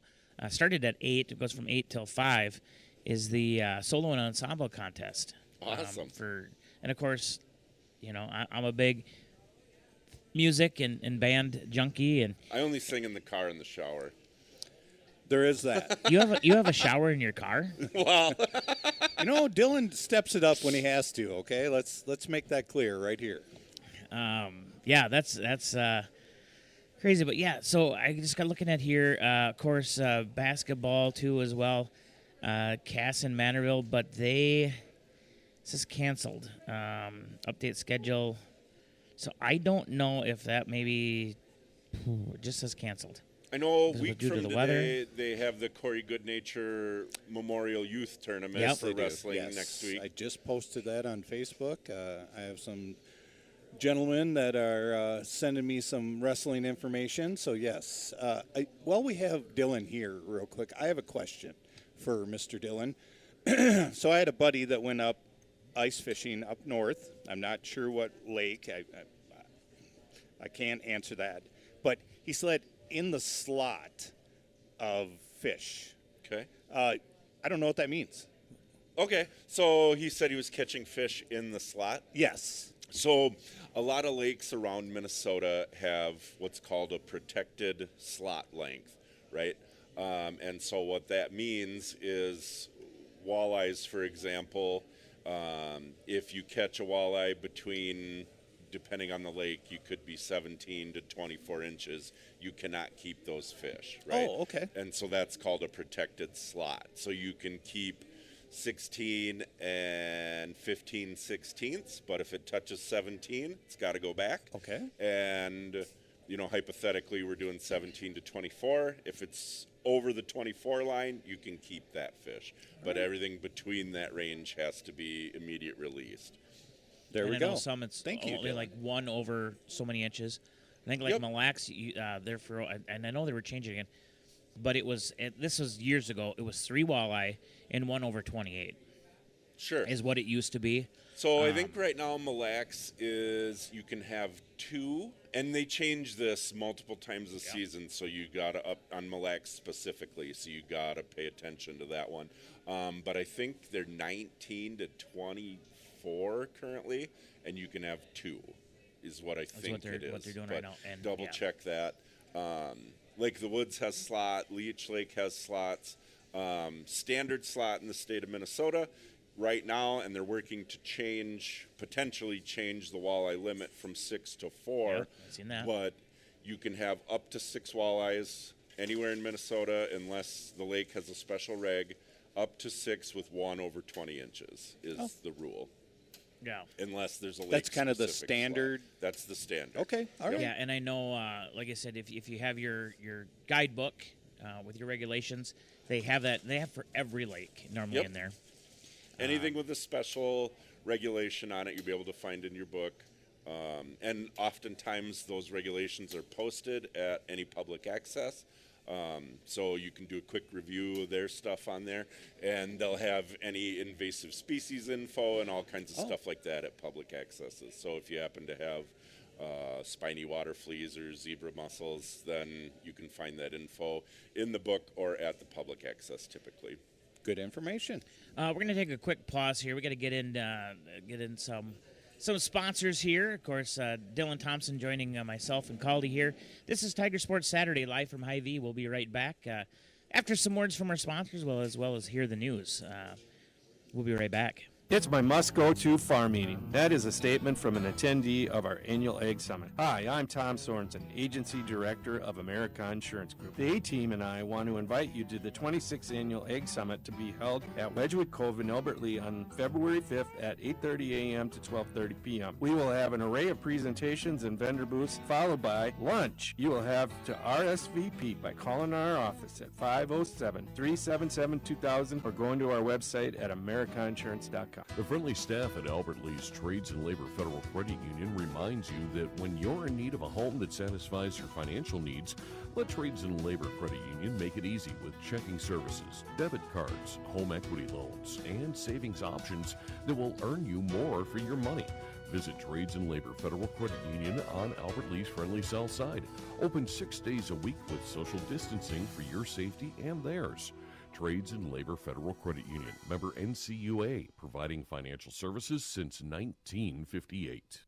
Started at 8. It goes from 8 till 5. Is the solo and ensemble contest. Awesome. And of course, I'm a big music and band junkie, and I only sing in the car in the shower. There is that. you have a shower in your car. Well, Dylan steps it up when he has to. Okay, let's make that clear right here. Yeah, that's crazy, but yeah. So I just got looking at here. Of course, basketball too as well. Cass and Manorville, but this is canceled. Update schedule. So I don't know if that maybe just says canceled. I know a Is it week due to from the today they have the Corey Goodnature Memorial Youth Tournament for wrestling next week. I just posted that on Facebook. I have some gentlemen that are sending me some wrestling information. So, yes. While we have Dylan here real quick, I have a question for Mr. Dylan. So I had a buddy that went up ice fishing up north. I'm not sure what lake. I can't answer that. But he said in the slot of fish. Okay. I don't know what that means. Okay. So he said he was catching fish in the slot? Yes. So a lot of lakes around Minnesota have what's called a protected slot length, right? And so what that means is walleyes, for example, if you catch a walleye between, depending on the lake, you could be 17 to 24 inches. You cannot keep those fish, right? Oh, okay. And so that's called a protected slot. So you can keep 16 and 15 sixteenths, but if it touches 17, it's got to go back. Okay. And, hypothetically, we're doing 17 to 24. If it's over the 24 line, you can keep that fish. But everything between that range has to be immediate released. There we I go. know some it's Thank you, only Dylan. like 1 over so many inches. I think like Mille Lacs, they're for, and I know they were changing it, but this was years ago. It was 3 walleye and 1 over 28. Sure. Is what it used to be. So I think right now Mille Lacs is you can have 2, and they change this multiple times a season, so you got to up on Mille Lacs specifically, so you got to pay attention to that one. But I think they're 19 to 24 currently, and you can have 2 is what I think it is. What they're doing but right now. And double check that. Lake of the Woods has slot. Leech Lake has slots. Standard slot in the state of Minnesota right now, and they're working to potentially change the walleye limit from 6 to 4. Yep, I've seen that. But you can have up to 6 walleyes anywhere in Minnesota unless the lake has a special reg. Up to 6 with 1 over 20 inches is the rule. Yeah. Unless there's a lake. That's kind of the specific standard. slot. That's the standard. Okay. All right. Yeah, and I know, like I said, if you have your guidebook with your regulations, they have that. They have for every lake normally in there. Anything with a special regulation on it, you'll be able to find in your book. And oftentimes those regulations are posted at any public access. So you can do a quick review of their stuff on there, and they'll have any invasive species info and all kinds of stuff like that at public accesses. So if you happen to have spiny water fleas or zebra mussels, then you can find that info in the book or at the public access typically. Good information. We're going to take a quick pause here. We got to get in some sponsors here. Of course, Dylan Thompson joining myself and Caldy here. This is Tiger Sports Saturday live from Hy-Vee. We'll be right back after some words from our sponsors, as well as hear the news. We'll be right back. It's my must-go-to farm meeting. That is a statement from an attendee of our annual Egg Summit. Hi, I'm Tom Sorensen, Agency Director of America Insurance Group. The A-Team and I want to invite you to the 26th Annual Egg Summit to be held at Wedgwood Cove in Albert Lea on February 5th at 8:30 a.m. to 12:30 p.m. We will have an array of presentations and vendor booths, followed by lunch. You will have to RSVP by calling our office at 507-377-2000 or going to our website at americainsurance.com. The friendly staff at Albert Lee's Trades and Labor Federal Credit Union reminds you that when you're in need of a home that satisfies your financial needs, let Trades and Labor Credit Union make it easy with checking services, debit cards, home equity loans, and savings options that will earn you more for your money. Visit Trades and Labor Federal Credit Union on Albert Lee's friendly south side. Open 6 days a week with social distancing for your safety and theirs. Trades and Labor Federal Credit Union, member NCUA, providing financial services since 1958.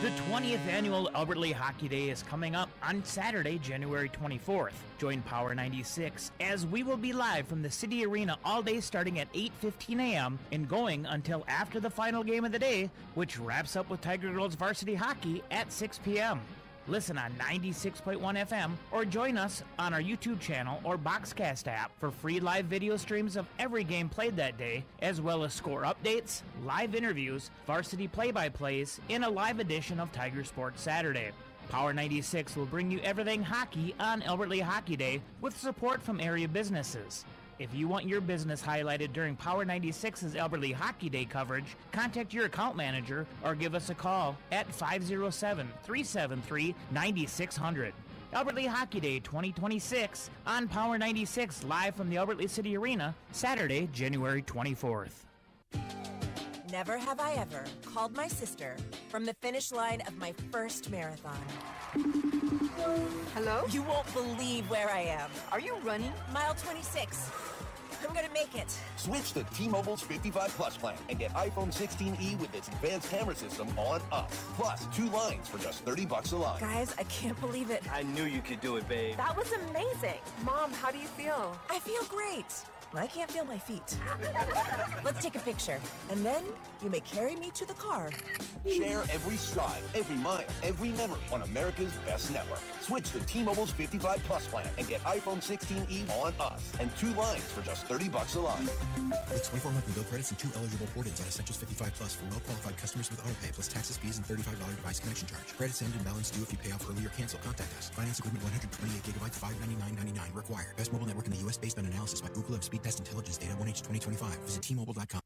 The 20th annual Albert Lea Hockey Day is coming up on Saturday, January 24th. Join Power 96 as we will be live from the City Arena all day starting at 8:15 a.m. and going until after the final game of the day, which wraps up with Tiger Girls varsity hockey at 6 p.m. Listen on 96.1 FM or join us on our YouTube channel or Boxcast app for free live video streams of every game played that day, as well as score updates, live interviews, varsity play-by-plays, in a live edition of Tiger Sports Saturday. Power 96 will bring you everything hockey on Albert Lea Hockey Day with support from area businesses. If you want your business highlighted during Power 96's Albert Lea Hockey Day coverage, contact your account manager or give us a call at 507-373-9600. Albert Lea Hockey Day 2026 on Power 96 live from the Albert Lea City Arena, Saturday, January 24th. Never have I ever called my sister from the finish line of my first marathon. Hello? You won't believe where I am. Are you running? Mile 26. I'm gonna make it. Switch to T-Mobile's 55 Plus plan and get iPhone 16e with its advanced camera system on us. Plus, 2 lines for just $30 a line. Guys, I can't believe it. I knew you could do it, babe. That was amazing. Mom, how do you feel? I feel great. I can't feel my feet. Let's take a picture. And then you may carry me to the car. Share every stride, every mile, every memory on America's best network. Switch to T-Mobile's 55 Plus plan and get iPhone 16e on us and 2 lines for just $30 a line. With 24 monthly bill credits and 2 eligible port-ins on Essentials 55 Plus for well-qualified customers with AutoPay, plus taxes, fees, and $35 device connection charge. Credits end and balance due if you pay off early or cancel. Contact us. Finance agreement 128 gigabytes, $599.99 required. Best mobile network in the U.S. based on analysis by Ookla of Speed Test Intelligence data 1H 2025. Visit T-Mobile.com.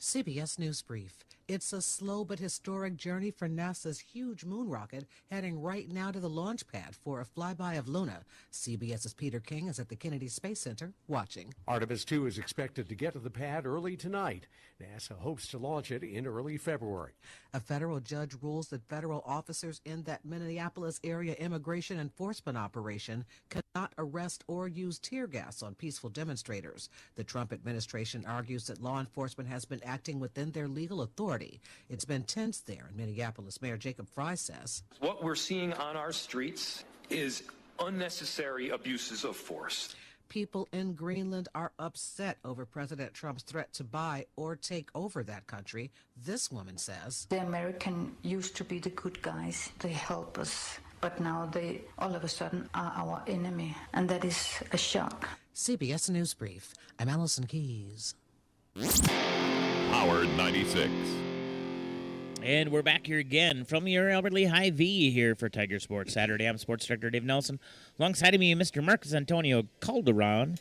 CBS News Brief. It's a slow but historic journey for NASA's huge moon rocket, heading right now to the launch pad for a flyby of Luna. CBS's Peter King is at the Kennedy Space Center watching. Artemis 2 is expected to get to the pad early tonight. NASA hopes to launch it in early February. A federal judge rules that federal officers in that Minneapolis area immigration enforcement operation cannot arrest or use tear gas on peaceful demonstrators. The Trump administration argues that law enforcement has been acting within their legal authority. It's been tense there, and Minneapolis Mayor Jacob Fry says. What we're seeing on our streets is unnecessary abuses of force. People in Greenland are upset over President Trump's threat to buy or take over that country. This woman says. The Americans used to be the good guys. They help us. But now they all of a sudden are our enemy. And that is a shock. CBS News Brief. I'm Allison Keyes. Power 96. And we're back here again from your Albert Lee Hy-Vee here for Tiger Sports Saturday. I'm Sports Director Dave Nelson. Alongside of me, Mr. Marcus Antonio Calderon,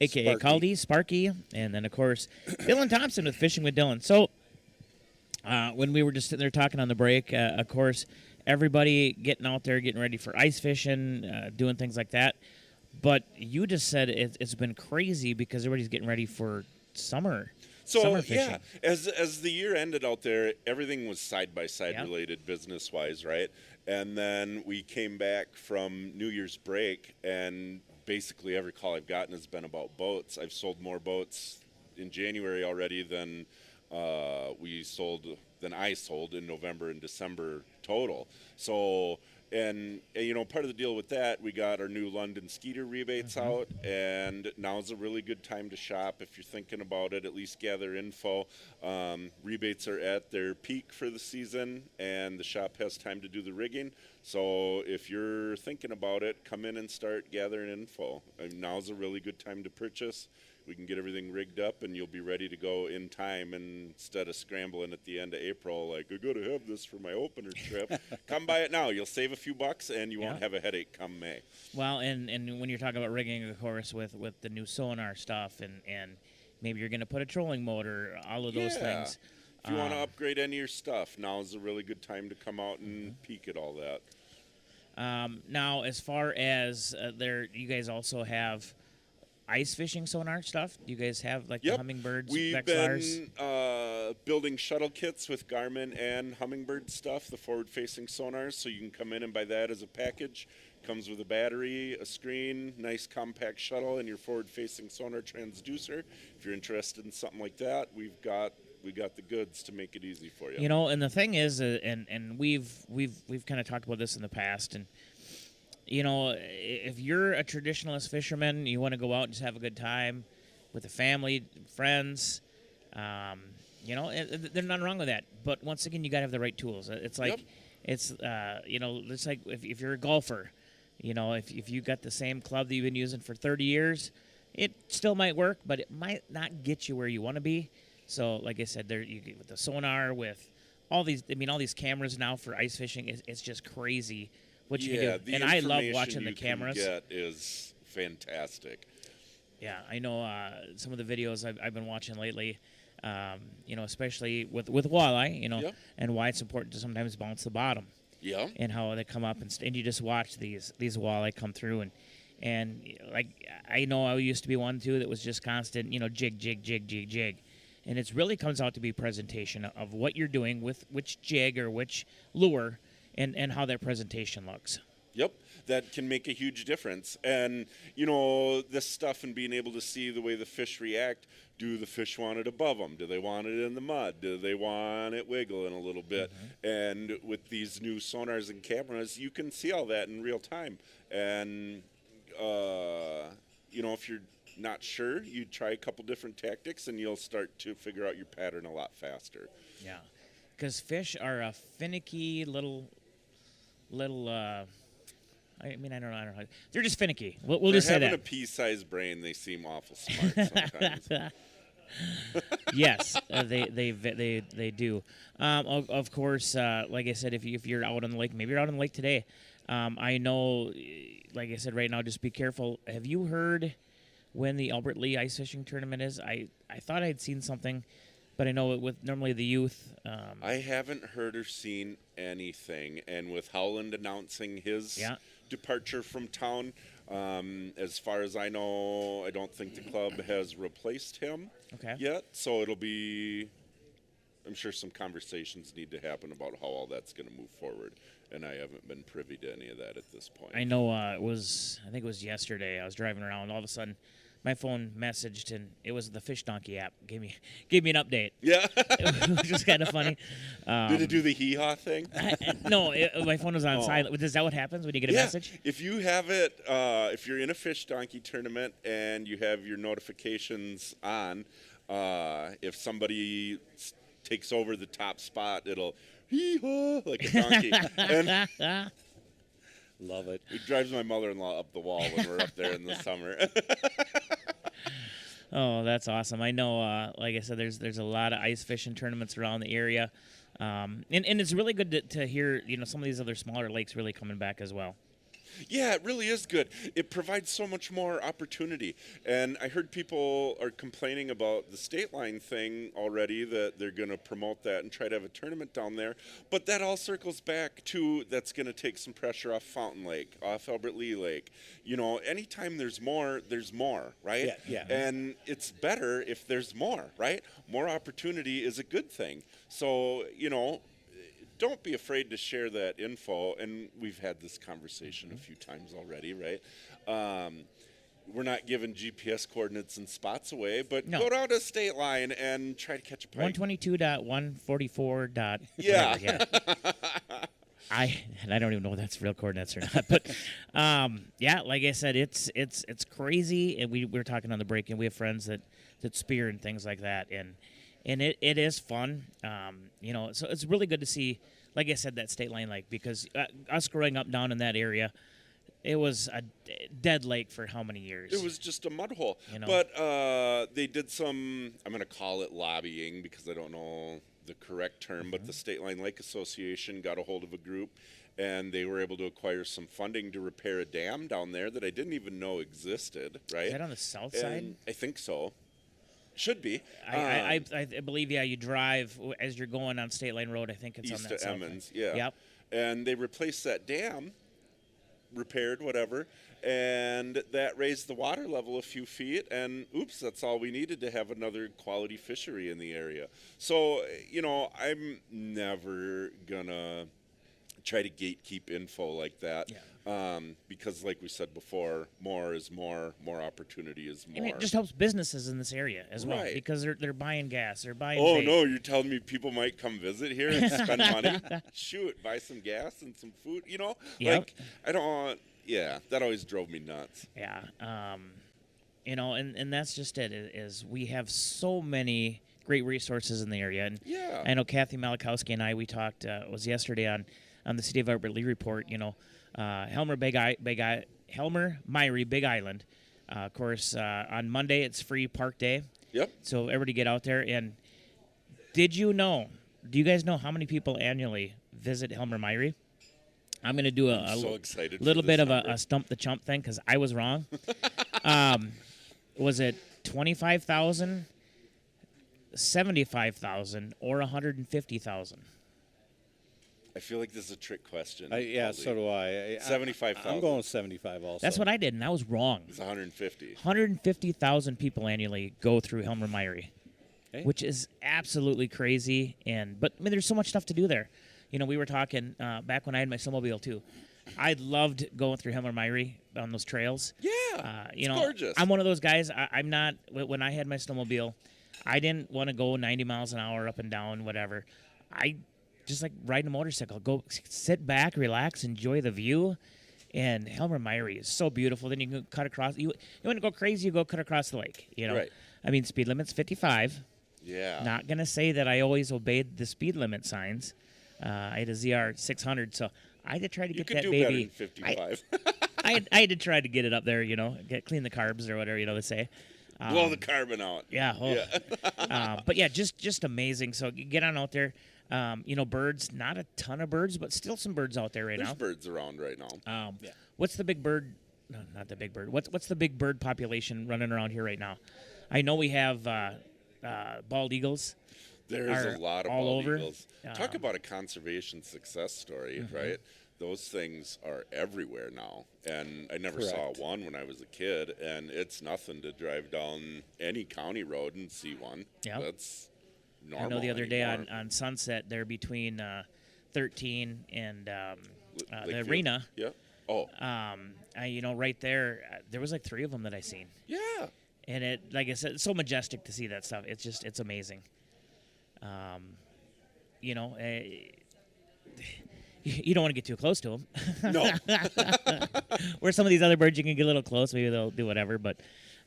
a.k.a. Caldy, Sparky, and then, of course, Dylan Thompson with Fishing with Dylan. So when we were just sitting there talking on the break, of course, everybody getting out there, getting ready for ice fishing, doing things like that. But you just said it's been crazy because everybody's getting ready for summer. So, yeah, as the year ended out there, everything was side-by-side related business-wise, right? And then we came back from New Year's break, and basically every call I've gotten has been about boats. I've sold more boats in January already than I sold in November and December total. So, and you know, part of the deal with that, we got our new London Skeeter rebates out, and now's a really good time to shop. If you're thinking about it, at least gather info. Rebates are at their peak for the season, and the shop has time to do the rigging. So if you're thinking about it, come in and start gathering info. Now's a really good time to purchase. We can get everything rigged up, and you'll be ready to go in time instead of scrambling at the end of April, like, I got to have this for my opener trip. Come buy it now. You'll save a few bucks, and you won't have a headache come May. Well, and when you're talking about rigging, of course, with the new sonar stuff, and maybe you're going to put a trolling motor, all of those things. If you want to upgrade any of your stuff, now's a really good time to come out and peek at all that. Now, as far as you guys also have ice fishing sonar stuff. Do you guys have the Humminbirds? We've been building shuttle kits with Garmin and Humminbird stuff, the forward-facing sonars, so you can come in and buy that as a package. Comes with a battery, a screen, nice compact shuttle, and your forward-facing sonar transducer. If you're interested in something like that, we got the goods to make it easy for you. You know, and the thing is, and we've kind of talked about this in the past, and you know, if you're a traditionalist fisherman, you want to go out and just have a good time with the family, friends, you know, there's nothing wrong with that. But once again, you got to have the right tools. It's like, you know, it's like if you're a golfer, you know, if you got the same club that you've been using for 30 years, it still might work, but it might not get you where you want to be. So, like I said, there you get with the sonar, with all these cameras now for ice fishing, it's just crazy. What you can do. And I love watching the cameras. Get is fantastic. Yeah, I know some of the videos I've been watching lately, you know, especially with walleye, you know, and why it's important to sometimes bounce the bottom. Yeah. And how they come up and you just watch these walleye come through and like I know I used to be one too that was just constant, you know, jig. And it really comes out to be presentation of what you're doing with which jig or which lure. And how their presentation looks. Yep, that can make a huge difference. And, you know, this stuff and being able to see the way the fish react, do the fish want it above them? Do they want it in the mud? Do they want it wiggling a little bit? And with these new sonars and cameras, you can see all that in real time. And, you know, if you're not sure, you try a couple different tactics and you'll start to figure out your pattern a lot faster. Yeah, because fish are a finicky little I mean, I don't know. They're just finicky. We'll They're just say having that. a pea-sized brain. They seem awful smart sometimes. Yes, they do. Of course, like I said, if you're out on the lake, maybe you're out on the lake today. I know, like I said, right now, just be careful. Have you heard when the Albert Lee ice fishing tournament is? I thought I'd seen something, but I know with normally the youth. I haven't heard or seen anything, and with Howland announcing his departure from town, as far as I know, I don't think the club has replaced him yet. So it'll be, I'm sure some conversations need to happen about how all that's going to move forward, and I haven't been privy to any of that at this point. I know I think it was yesterday. I was driving around, all of a sudden my phone messaged, and it was the Fish Donkey app. Gave me an update. Yeah. Which was kind of funny. Did it do the hee-haw thing? No, my phone was on silent. Is that what happens when you get a message? If you have it, if you're in a Fish Donkey tournament and you have your notifications on, if somebody takes over the top spot, it'll hee-haw like a donkey. And love it. It drives my mother-in-law up the wall when we're up there in the summer. Oh, that's awesome. I know, like I said, there's a lot of ice fishing tournaments around the area. And it's really good to hear, some of these other smaller lakes really coming back as well. Yeah, it really is good. It provides so much more opportunity. And I heard people are complaining about the state line thing already, that they're going to promote that and try to have a tournament down there. But that all circles back to that's going to take some pressure off Fountain Lake, off Albert Lee Lake. Anytime there's more, right? Yeah. And it's better if there's more, right? More opportunity is a good thing. So, don't be afraid to share that info, and we've had this conversation a few times already, right? We're not giving GPS coordinates and spots away, but go down to State Line and try to catch a pike. 122.144. Yeah. I don't even know if that's real coordinates or not, but like I said, it's crazy. And we were talking on the break, and we have friends that spear and things like that, and it is fun. So it's really good to see, like I said, that State Line Lake, because us growing up down in that area, it was a dead lake for how many years? It was just a mud hole. But they did some, I'm going to call it lobbying because I don't know the correct term, but the State Line Lake Association got a hold of a group, and they were able to acquire some funding to repair a dam down there that I didn't even know existed, right? Is that on the south side? I think so. Should be. I believe, you drive as you're going on State Line Road. I think it's east on that of south Emmons, side. yeah. Yep. And they replaced that dam, repaired whatever, and that raised the water level a few feet, and oops, that's all we needed to have another quality fishery in the area. So, I'm never gonna try to gatekeep info like that. Because like we said before, more is more opportunity is more. I mean, it just helps businesses in this area as well, Right. because they're buying gas, they're buying Oh bait. no, you're telling me people might come visit here and spend money? Shoot, buy some gas and some food, Yep. Like, I don't, that always drove me nuts. Yeah. And that's just it, is we have so many great resources in the area. And I know Kathy Malakowski and we talked, it was yesterday on the City of Albert Lee report, Helmer Myrie, Big Island. Of course, on Monday, it's free park day. Yep. So everybody get out there. And do you guys know how many people annually visit Helmer Myrie? I'm going to do a so excited little for bit this of a stump the chump thing, because I was wrong. Was it 25,000, 75,000, or 150,000? I feel like this is a trick question. So do I. 75,000. I'm going with 75 also. That's what I did, and I was wrong. It's 150. 150,000 people annually go through Helmer Myrie, Okay. which is absolutely crazy. But there's so much stuff to do there. We were talking back when I had my snowmobile too. I loved going through Helmer Myrie on those trails. Yeah, it's gorgeous. I'm one of those guys. I'm not. When I had my snowmobile, I didn't want to go 90 miles an hour up and down, whatever. I just like riding a motorcycle. Go sit back, relax, enjoy the view. And Helmer Myrie is so beautiful. Then you can cut across. You want to go crazy, you go cut across the lake. Right. I mean, speed limit's 55. Yeah. Not going to say that I always obeyed the speed limit signs. I had a ZR 600, so I had to try to You get could that do baby. better than 55. I had to try to get it up there, clean the carbs or whatever, they say. Blow the carbon out. Yeah. Oh. Yeah. But yeah, just amazing. So get on out there. Birds, not a ton of birds, but still some birds out there There's now. birds around right now. What's the big bird? No, not the big bird. What's the big bird population running around here right now? I know we have bald eagles. There's a lot of all bald over. eagles. Talk about a conservation success story, Mhm. right? Those things are everywhere now, and I never Correct. saw one when I was a kid, and it's nothing to drive down any county road and see one. Yeah. That's normal. I know the other day anymore. on Sunset, there between 13 and the Lakefield? arena. Yeah. Oh. Right there, there was like 3 of them that I seen. Yeah. And it, like I said, it's so majestic to see that stuff. It's amazing. You don't want to get too close to them. No. Where some of these other birds, you can get a little close. Maybe they'll do whatever. But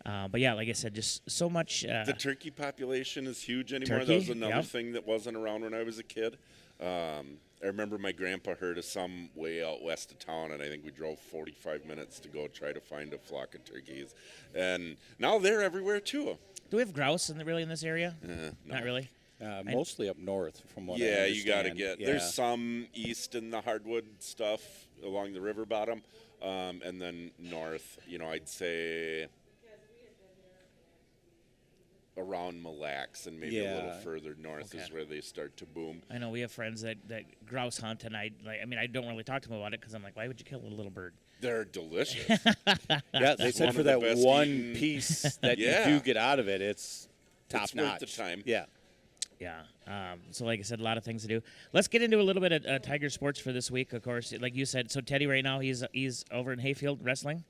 yeah, like I said, just so much. The turkey population is huge anymore. That Turkey, was another yep. thing that wasn't around when I was a kid. I remember my grandpa heard of some way out west of town, and I think we drove 45 minutes to go try to find a flock of turkeys. And now they're everywhere, too. Do we have grouse in this area? No. Not really. Mostly up north, from what I Yeah, understand. you got to get. Yeah. There's some east in the hardwood stuff along the river bottom, and then north. I'd say around Mille Lacs and maybe a little further north is where they start to boom. I know we have friends that grouse hunt, and I don't really talk to them about it because I'm like, why would you kill a little bird? They're delicious. Yeah, they said for that one piece that you do get out of it, it's top It's notch. worth the time. Yeah. Yeah. So like I said, a lot of things to do. Let's get into a little bit of Tiger sports for this week, of course. Like you said, so Teddy right now, he's over in Hayfield wrestling.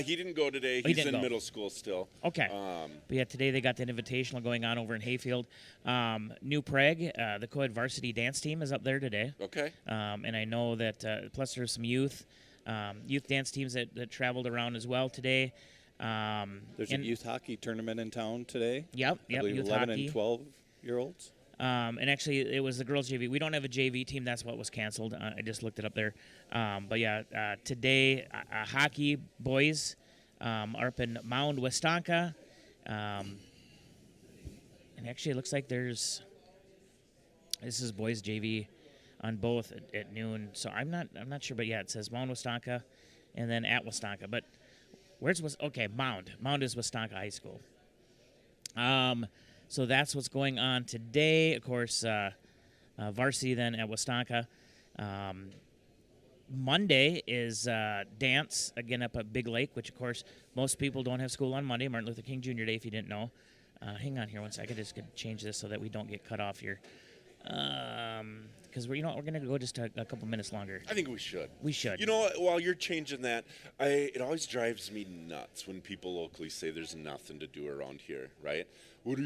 He didn't go today. Oh, he He's didn't in go. middle school still. Okay. But yeah, today they got the invitational going on over in Hayfield. New Prague, the co-ed varsity dance team is up there today. Okay. And I know that, plus there's some youth dance teams that traveled around as well today. There's a youth hockey tournament in town today. Yep, I believe youth 11 hockey. and 12-year-olds. And actually, it was the girls' JV. We don't have a JV team. That's what was canceled. I just looked it up there. But yeah, today, hockey boys are up in Mound, Westonka. And actually, it looks like this is boys' JV on both at noon. So I'm not sure, but yeah, it says Mound, Westonka, and then at Westonka. But where's Mound? Mound is Westonka High School. So that's what's going on today. Of course, varsity then at Westonka. Monday is dance, again, up at Big Lake, which, of course, most people don't have school on Monday. Martin Luther King Jr. Day, if you didn't know. Hang on here one second. I just going to change this so that we don't get cut off here. Because we're going to go just a couple minutes longer. I think we should. We should. You know what? While you're changing that, it always drives me nuts when people locally say there's nothing to do around here, right? What are you